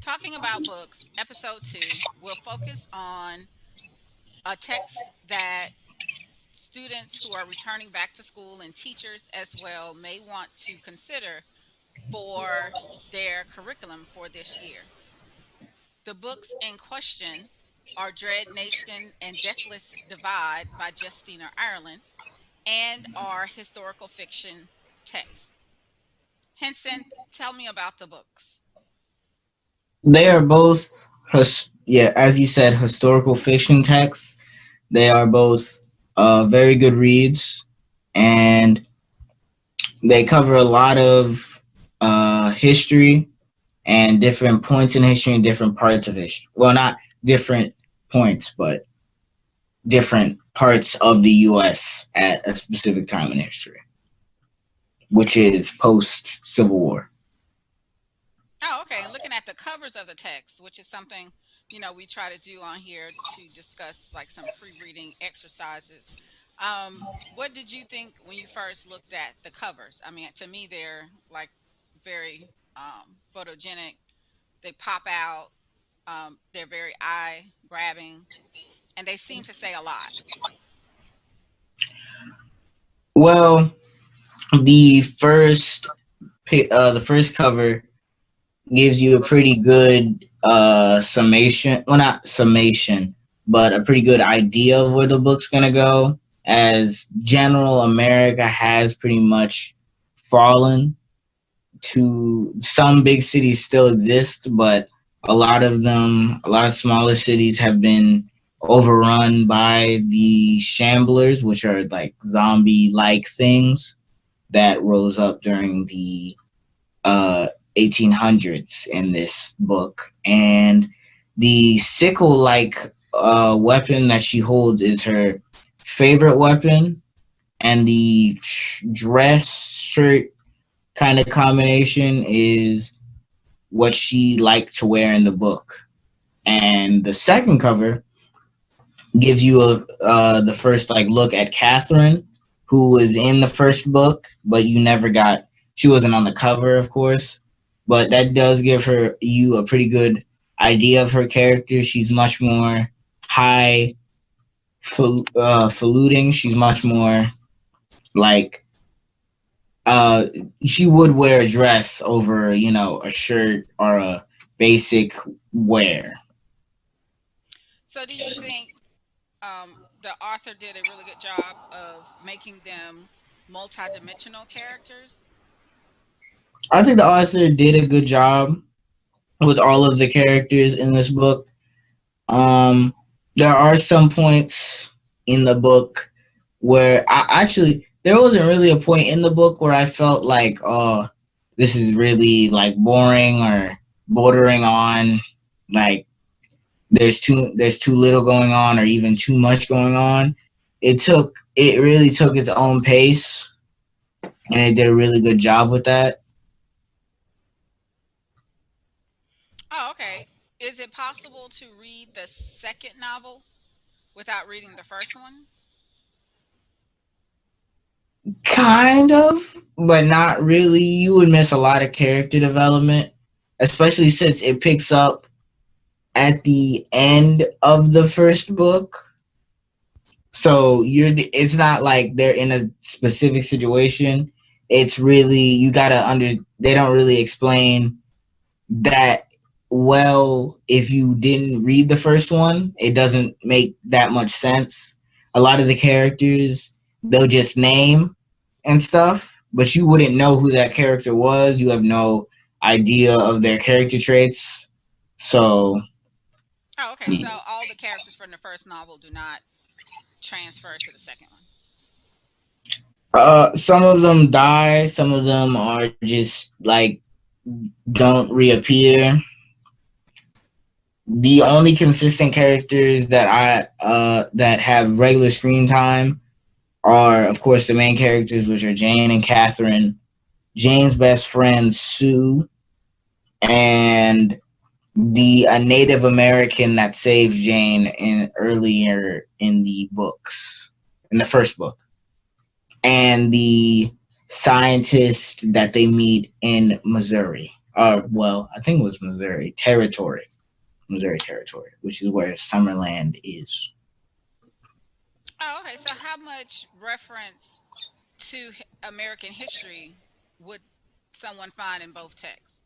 Talking about books, episode 2 will focus on a text that students who are returning back to school and teachers as well may want to consider for their curriculum for this year. The books in question are Dread Nation and Deathless Divide by Justina Ireland and are historical fiction text. Henson, tell me about the books. They are both, yeah, as you said, historical fiction texts. They are both very good reads, and they cover a lot of history and different points in history and different parts of history. Well, not different points, but different parts of the U.S. at a specific time in history, which is post Civil War. Oh, okay. And looking at the covers of the text, which is something, we try to do on here to discuss like some pre-reading exercises. What did you think when you first looked at the covers? I mean, to me, they're like very photogenic. They pop out. They're very eye grabbing, and they seem to say a lot. Well, the first the first cover gives you a pretty good summation. Well, not summation, but a pretty good idea of where the book's gonna go. As general America has pretty much fallen to some big cities still exist, but a lot of smaller cities have been overrun by the shamblers, which are like zombie like things that rose up during the uh, 1800s in this book. And the sickle like weapon that she holds is her favorite weapon, and the dress shirt kind of combination is what she liked to wear in the book. And the second cover gives you the first like look at Catherine, who was in the first book, but you never got. She wasn't on the cover, of course, but that does give her you a pretty good idea of her character. She's much more high faluting. She's much more like uh she would wear a dress over, a shirt or a basic wear. So, do you think the author did a really good job of making them multidimensional characters? I think the author did a good job with all of the characters in this book. Um, there are some points in the book where I actually there wasn't really a point in the book where I felt like, oh, this is really like boring or bordering on like there's too little going on or even too much going on. It really took its own pace, and it did a really good job with that. Oh, okay. Is it possible to read the second novel without reading the first one? Kind of, but not really. You would miss a lot of character development, especially since it picks up at the end of the first book. So it's not like they're in a specific situation. It's really you gotta under. They don't really explain that well. If you didn't read the first one, it doesn't make that much sense. A lot of the characters they'll just name and stuff, but you wouldn't know who that character was. You have no idea of their character traits. So Oh, okay. So all the characters from the first novel do not transfer to the second one. some of them die, some of them are just like don't reappear. The only consistent characters that have regular screen time are, of course, the main characters, which are Jane and Catherine. Jane's best friend Sue, and the a Native American that saves Jane in earlier in the books, in the first book, and the scientists that they meet in Missouri. Well, I think it was Missouri Territory, which is where Summerland is. Oh, okay. So how much reference to American history would someone find in both texts?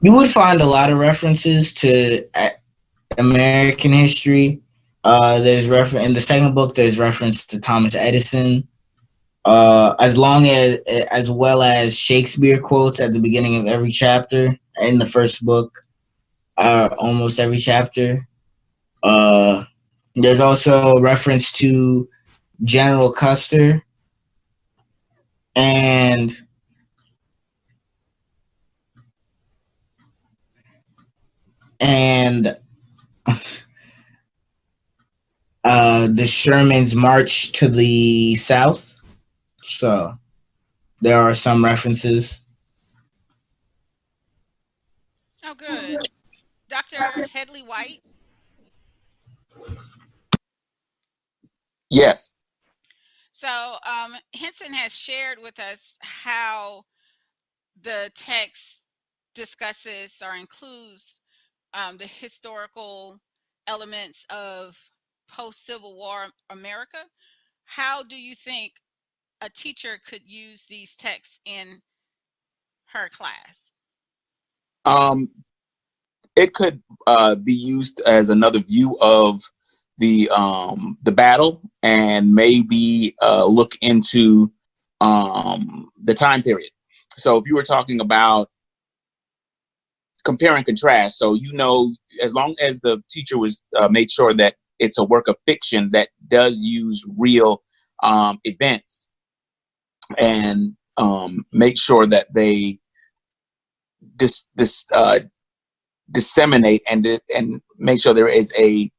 You would find a lot of references to American history. There's reference in the second book. There's reference to Thomas Edison. As well as Shakespeare quotes at the beginning of every chapter in the first book. Almost every chapter. Uh, there's also reference to General Custer and and the Sherman's march to the south. So there are some references. Oh, good. Dr. Headley White. Yes. So Henson has shared with us how the text discusses or includes the historical elements of post Civil War America. How do you think a teacher could use these texts in her class? Um, it could be used as another view of the battle, and maybe look into the time period. So if you were talking about compare and contrast, so as long as the teacher was made sure that it's a work of fiction that does use real events, and make sure that they dis disseminate and make sure there is a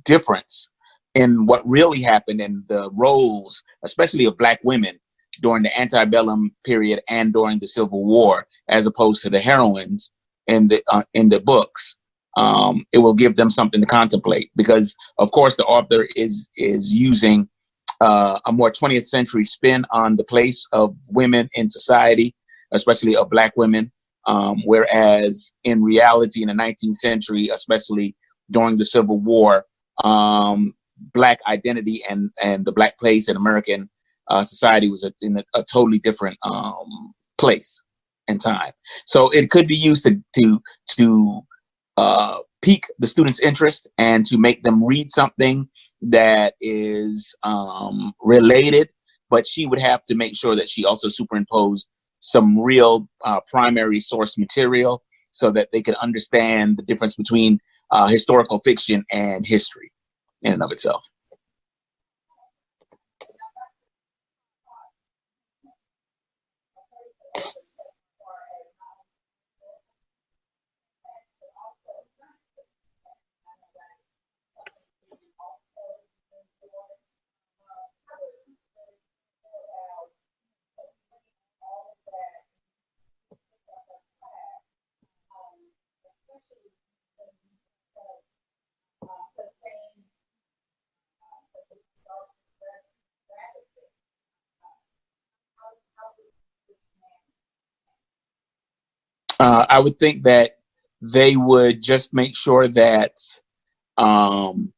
difference in what really happened in the roles, especially of Black women during the antebellum period and during the Civil War, as opposed to the heroines in the books. It will give them something to contemplate, because, of course, the author is using a more 20th century spin on the place of women in society, especially of Black women. Whereas in reality, in the 19th century, especially during the Civil War, Black identity and the Black place in American society was in a totally different place and time. So it could be used to pique the student's interest and to make them read something that is related, but she would have to make sure that she also superimposed some real primary source material so that they could understand the difference between historical fiction and history in and of itself. I would think that they would just make sure that um,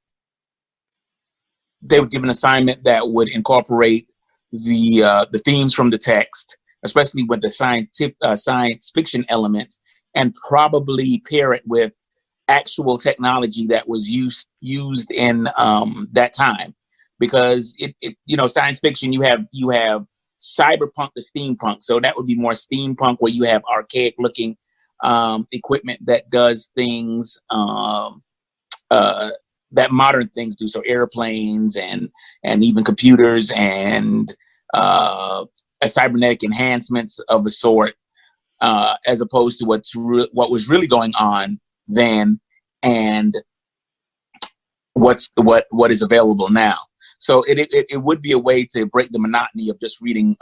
they would give an assignment that would incorporate the themes from the text, especially with the science fiction elements, and probably pair it with actual technology that was used in that time, because science fiction, you have cyberpunk to steampunk, so that would be more steampunk, where you have archaic looking equipment that does things uh, that modern things do, so airplanes and even computers and cybernetic enhancements of a sort, as opposed to what was really going on then, and what is available now. So it would be a way to break the monotony of just reading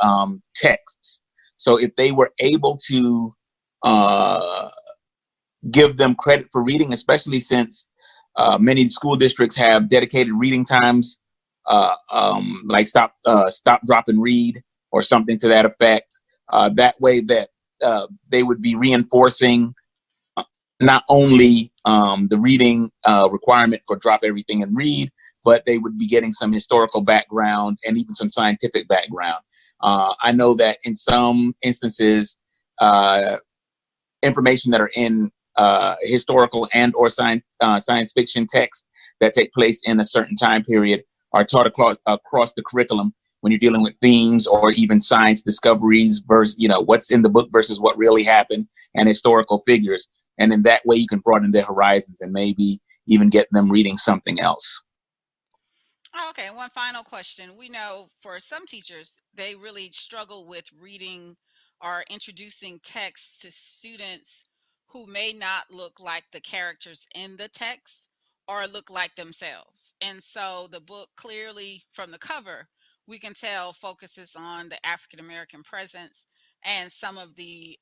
texts. So if they were able to give them credit for reading, especially since many school districts have dedicated reading times, like stop, drop, and read, or something to that effect. That way that they would be reinforcing not only the reading requirement for drop everything and read, but they would be getting some historical background and even some scientific background. I know that in some instances, information that are in historical and or science fiction texts that take place in a certain time period are taught across the curriculum when you're dealing with themes or even science discoveries versus, what's in the book versus what really happened, and historical figures. And in that way, you can broaden their horizons and maybe even get them reading something else. Oh, okay, one final question. We know for some teachers, they really struggle with reading or introducing text to students who may not look like the characters in the text or look like themselves. And so the book clearly from the cover, we can tell focuses on the African American presence and some of the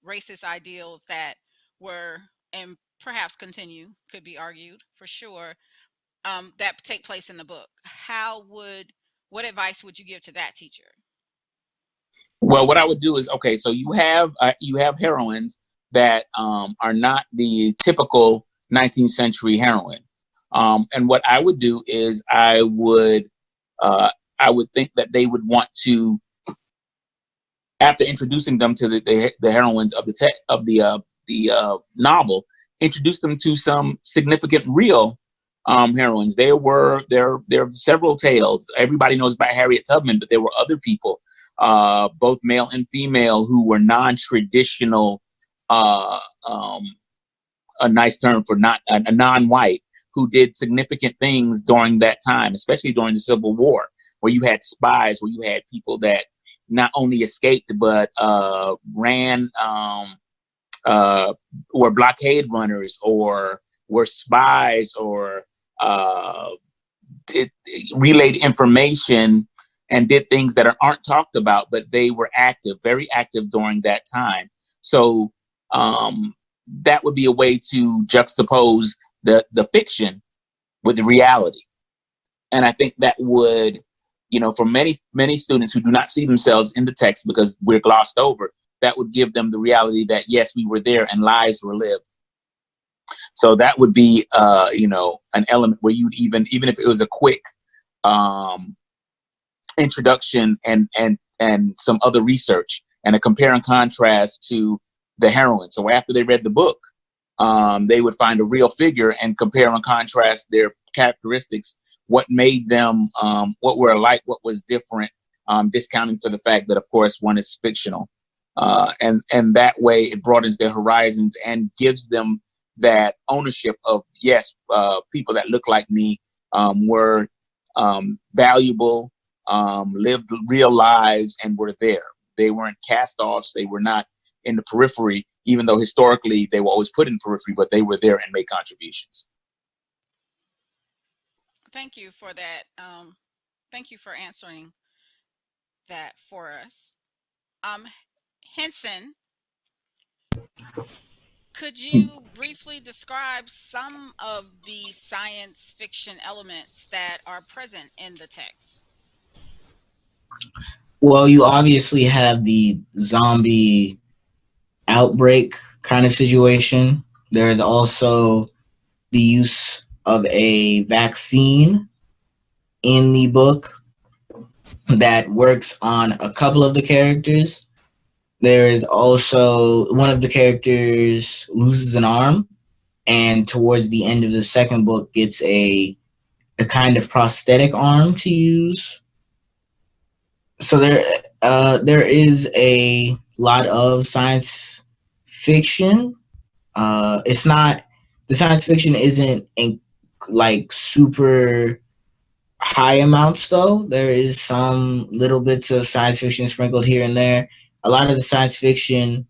racist ideals that were and perhaps continue, could be argued for sure, that take place in the book. What advice would you give to that teacher? Well, what I would do is, okay, so you have heroines that are not the typical 19th century heroine, and what I would do is I would think that they would want to, after introducing them to the heroines of the novel, introduce them to some significant real heroines. There are several tales. Everybody knows about Harriet Tubman, but there were other people, both male and female, who were non-traditional. Uh, um, a nice term for not a non-white, who did significant things during that time, especially during the Civil War, where you had spies, where you had people that not only escaped but ran, were blockade runners, or were spies, or uh, did, relayed information and did things that aren't talked about, but they were active, very active during that time. So um, that would be a way to juxtapose the fiction with the reality. And I think that would, for many students who do not see themselves in the text because we're glossed over, that would give them the reality that yes, we were there and lives were lived. So that would be, an element where you'd even if it was a quick um, introduction and some other research and a compare and contrast to the heroine. So after they read the book, they would find a real figure and compare and contrast their characteristics, what made them, what were alike, what was different, discounting for the fact that, of course, one is fictional. And that way it broadens their horizons and gives them that ownership of, yes, people that look like me were valuable, lived real lives, and were there. They weren't cast-offs. They were not in the periphery, even though historically they were always put in periphery, but they were there and made contributions. Thank you for that. Thank you for answering that for us. Um, Henson, could you briefly describe some of the science fiction elements that are present in the text? Well, you obviously have the zombie outbreak kind of situation. There is also the use of a vaccine in the book that works on a couple of the characters. There is also one of the characters loses an arm, and towards the end of the second book, gets a kind of prosthetic arm to use. So there is a lot of science fiction. It's not the science fiction isn't in like super high amounts though. There is some little bits of science fiction sprinkled here and there. A lot of the science fiction,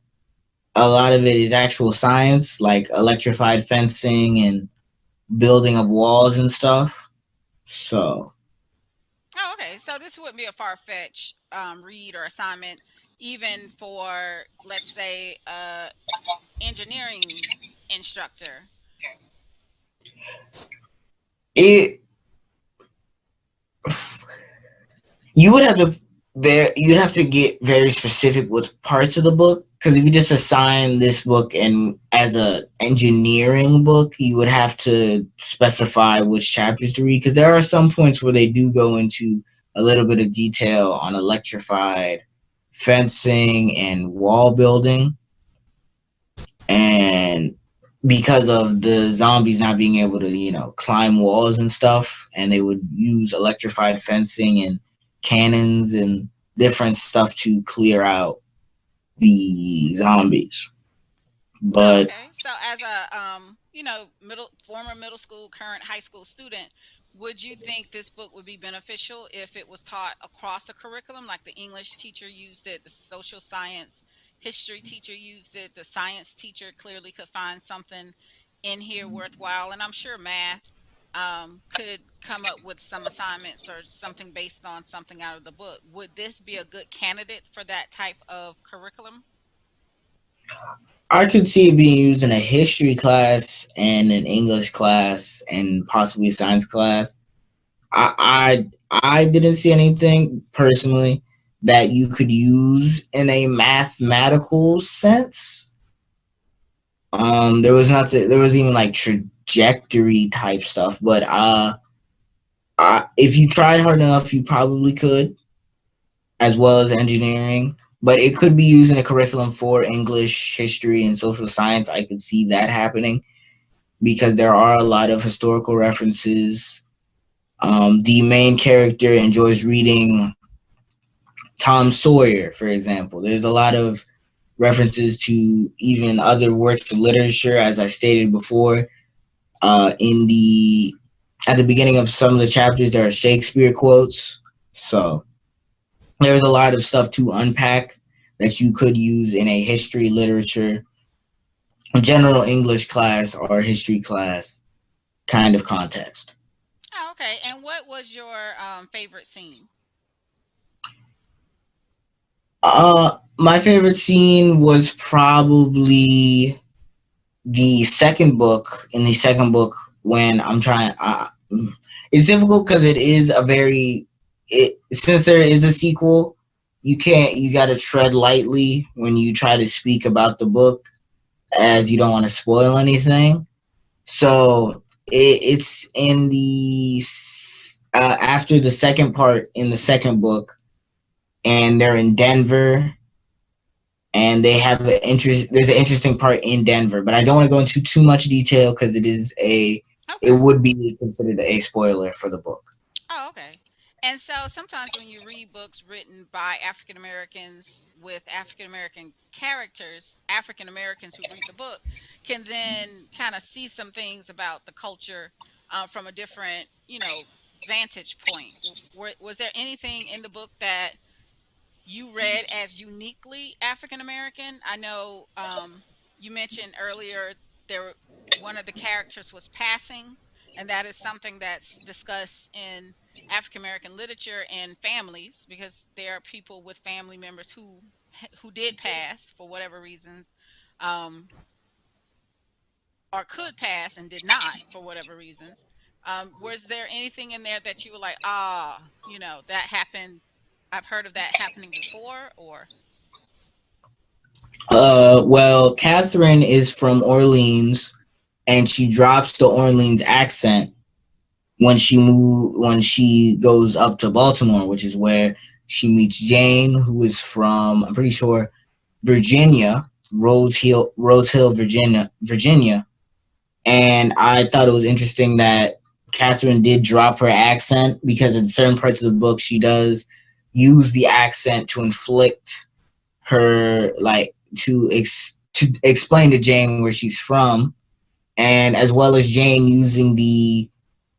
a lot of it is actual science, like electrified fencing and building of walls and stuff. So Oh, okay. So this wouldn't be a far-fetched read or assignment, even for, let's say, engineering instructor. it you would have to. there you'd have to get very specific with parts of the book, because if you just assign this book and as a engineering book, you would have to specify which chapters to read, because there are some points where they do go into a little bit of detail on electrified fencing and wall building, and because of the zombies not being able to, climb walls and stuff, and they would use electrified fencing and cannons and different stuff to clear out the zombies. Oh, But okay. So as a middle former middle school, current high school student, would you think this book would be beneficial if it was taught across a curriculum, like the English teacher used it, the social science history teacher used it, the science teacher clearly could find something in here worthwhile, and I'm sure math could come up with some assignments or something based on something out of the book. Would this be a good candidate for that type of curriculum? I could see it being used in a history class and an English class and possibly a science class. I didn't see anything personally that you could use in a mathematical sense. There was not there was even like trajectory type stuff, but if you tried hard enough, you probably could, as well as engineering. But it could be used in a curriculum for English, history, and social science. I could see that happening because there are a lot of historical references. The main character enjoys reading Tom Sawyer, for example. There's a lot of references to even other works of literature, as I stated before. In the At the beginning of some of the chapters, there are Shakespeare quotes. So there's a lot of stuff to unpack that you could use in a history, literature, general English class, or history class kind of context. Oh, okay. And what was your favorite scene? My favorite scene was probably the second book. In the second book, when I'm trying, it's difficult because it is a very, since there is a sequel, you got to tread lightly when you try to speak about the book, as you don't want to spoil anything. So it's in the after the second part in the second book, and they're in Denver, and they have an interest. There's an interesting part in Denver, but I don't want to go into too much detail because it Okay. would be considered a spoiler for the book. Oh, okay. And so sometimes when you read books written by African Americans with African American characters, African Americans who read the book can then kind of see some things about the culture from a different, vantage point. Was there anything in the book that you read as uniquely African American? I know you mentioned earlier there one of the characters was passing, and that is something that's discussed in African American literature and families because there are people with family members who did pass for whatever reasons, um, or could pass and did not for whatever reasons. Was there anything in there that you were like, that happened? I've heard of that happening before, or Well, Catherine is from Orleans, and she drops the Orleans accent when she goes up to Baltimore, which is where she meets Jane, who is from, I'm pretty sure, Virginia, Rose Hill, Virginia. And I thought it was interesting that Catherine did drop her accent, because in certain parts of the book she does use the accent to inflict her, like, to explain to Jane where she's from, and as well as Jane using the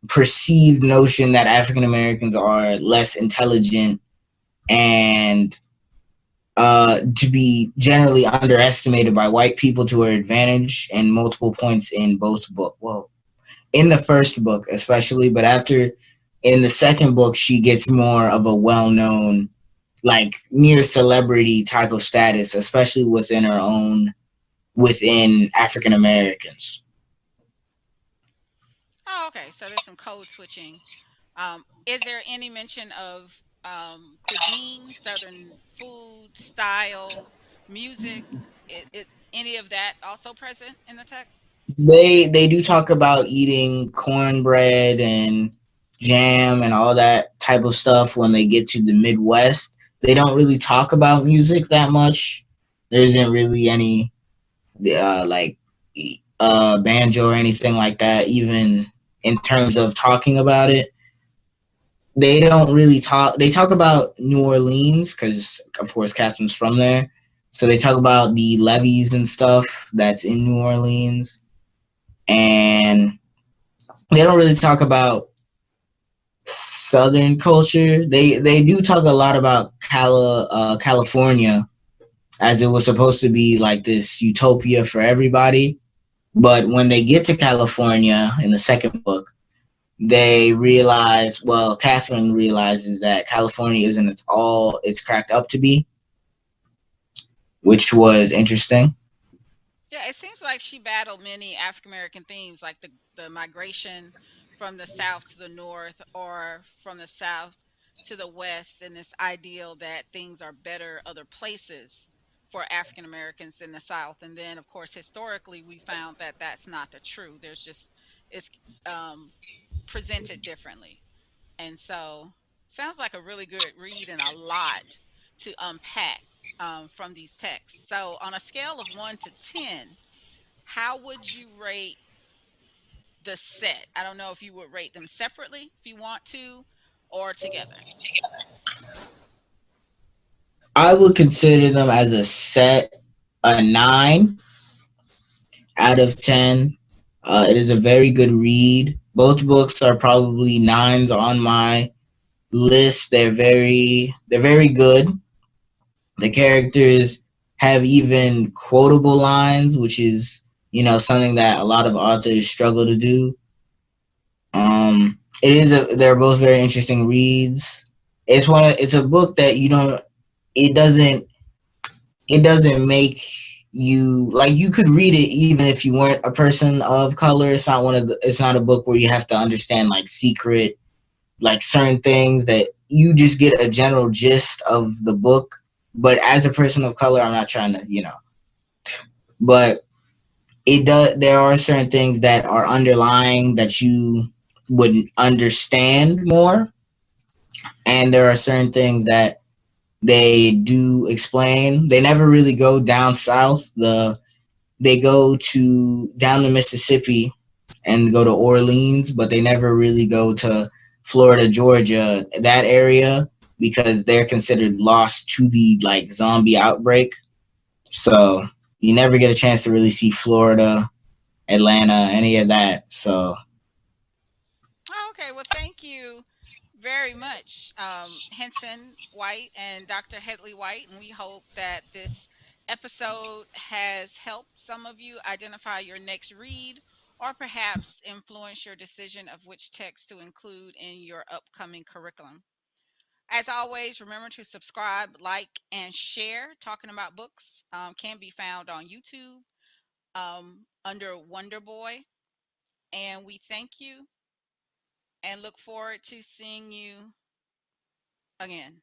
perceived notion that African Americans are less intelligent and to be generally underestimated by white people to her advantage in multiple points in both book. Well, in the first book especially, but after in the second book she gets more of a well-known, like near celebrity type of status, especially within African Americans. oh, okay. So there's some code switching. Is there any mention of cuisine, Southern food, style, music. Any of that also present in the text? They do talk about eating cornbread and jam and all that type of stuff when they get to the Midwest. They don't really talk about music that much. There isn't really any like banjo or anything like that. Even in terms of talking about it, they don't really talk. They talk about New Orleans because, of course, Catherine's from there. So they talk about the levees and stuff that's in New Orleans, and they don't really talk about Southern culture. They do talk a lot about California, as it was supposed to be like this utopia for everybody. But when they get to California in the second book, they realize, well, Catherine realizes that California isn't all it's cracked up to be, which was interesting. Yeah, it seems like she battled many African American themes, like the migration from the South to the North, or from the South to the West, and this ideal that things are better other places for African Americans than the South. And then, of course, historically, we found that that's not the true. There's just it's um, presented differently, and so sounds like a really good read and a lot to unpack from these texts. So, on a scale of 1 to 10, how would you rate the set? I don't know if you would rate them separately if you want to, or together. I would consider them as a set a 9 out of 10. It is a very good read. Both books are probably nines on my list. They're very good. The characters have even quotable lines, which is something that a lot of authors struggle to do. They're both very interesting reads. It's a book that it doesn't it doesn't make you like you could read it even if you weren't a person of color. It's not a book where you have to understand like secret like certain things that you just get a general gist of the book. But as a person of color, I'm not trying to, but it does. There are certain things that are underlying that you would understand more, and there are certain things that they do explain. They never really go down south. They go to down the Mississippi and go to Orleans, but they never really go to Florida, Georgia, that area because they're considered lost to the like zombie outbreak. So you never get a chance to really see Florida, Atlanta, any of that. So Oh, okay, well, thank you very much, Henson White and Dr. Headley White. And we hope that this episode has helped some of you identify your next read, or perhaps influence your decision of which text to include in your upcoming curriculum. As always, remember to subscribe, like, and share. Talking About Books can be found on YouTube under Wonder Boy. And we thank you and look forward to seeing you again.